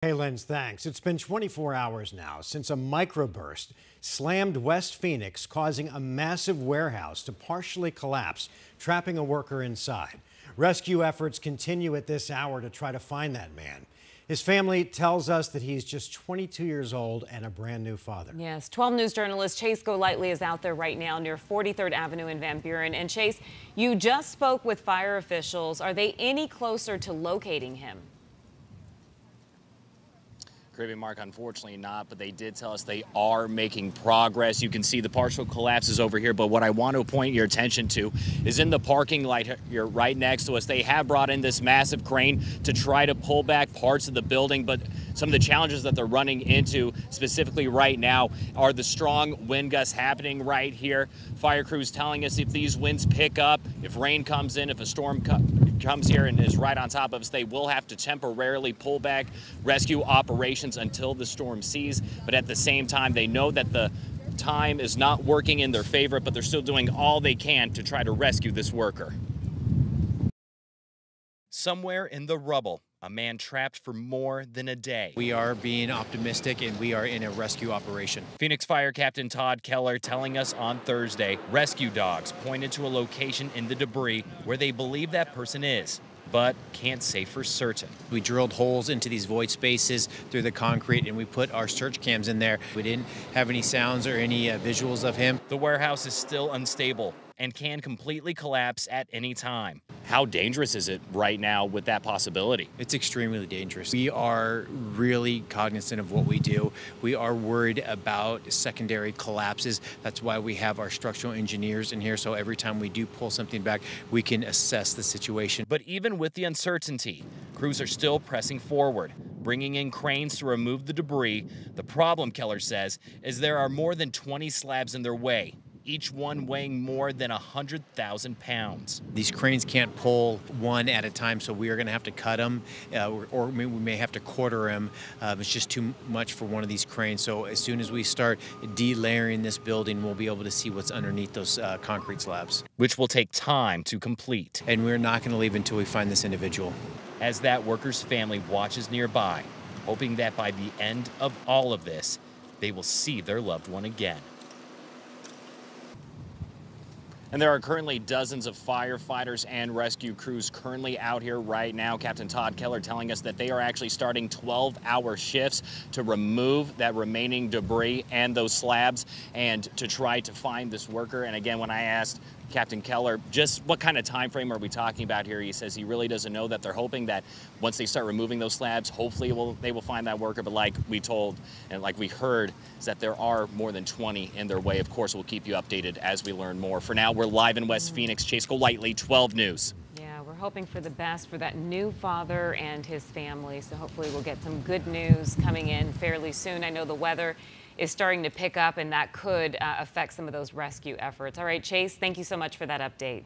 Hey, Lens, thanks. It's been 24 hours now since a microburst slammed West Phoenix, causing a massive warehouse to partially collapse, trapping a worker inside. Rescue efforts continue at this hour to try to find that man. His family tells us that he's just 22 years old and a brand new father. Yes, 12 News journalist Chase Golightly is out there right now near 43rd Avenue in Van Buren. And Chase, you just spoke with fire officials. Are they any closer to locating him? Mark, unfortunately not, but they did tell us they are making progress. You can see the partial collapses over here, but what I want to point your attention to is in the parking lot here right next to us. They have brought in this massive crane to try to pull back parts of the building, but some of the challenges that they're running into specifically right now are the strong wind gusts happening right here. Fire crews telling us if these winds pick up, if rain comes in, if a storm comes here and is right on top of us, they will have to temporarily pull back rescue operations until the storm ceases. But at the same time, they know that the time is not working in their favor, but they're still doing all they can to try to rescue this worker. Somewhere in the rubble, a man trapped for more than a day. We are being optimistic and we are in a rescue operation. Phoenix Fire Captain Todd Keller telling us on Thursday, rescue dogs pointed to a location in the debris where they believe that person is, but can't say for certain. We drilled holes into these void spaces through the concrete and we put our search cams in there. We didn't have any sounds or any visuals of him. The warehouse is still unstable and can completely collapse at any time. How dangerous is it right now with that possibility? It's extremely dangerous. We are really cognizant of what we do. We are worried about secondary collapses. That's why we have our structural engineers in here, so every time we do pull something back, we can assess the situation. But even with the uncertainty, crews are still pressing forward, bringing in cranes to remove the debris. The problem, Keller says, is there are more than 20 slabs in their way, each one weighing more than 100,000 pounds. These cranes can't pull one at a time, so we are going to have to cut them, or we may have to quarter them. It's just too much for one of these cranes. So as soon as we start delayering this building, we'll be able to see what's underneath those concrete slabs. Which will take time to complete. And we're not going to leave until we find this individual. As that worker's family watches nearby, hoping that by the end of all of this, they will see their loved one again. And there are currently dozens of firefighters and rescue crews currently out here right now. Captain Todd Keller telling us that they are actually starting 12-hour shifts to remove that remaining debris and those slabs and to try to find this worker. And again, when I asked Captain Keller just what kind of time frame are we talking about here, he says he really doesn't know, that they're hoping that once they start removing those slabs, hopefully they will find that worker. But like we told and like we heard, is that there are more than 20 in their way. Of course, we'll keep you updated as we learn more. For now, we're live in West Phoenix. Chase Golightly, 12 News. Yeah, we're hoping for the best for that new father and his family. So hopefully we'll get some good news coming in fairly soon. I know the weather is starting to pick up, and that could affect some of those rescue efforts. All right, Chase, thank you so much for that update.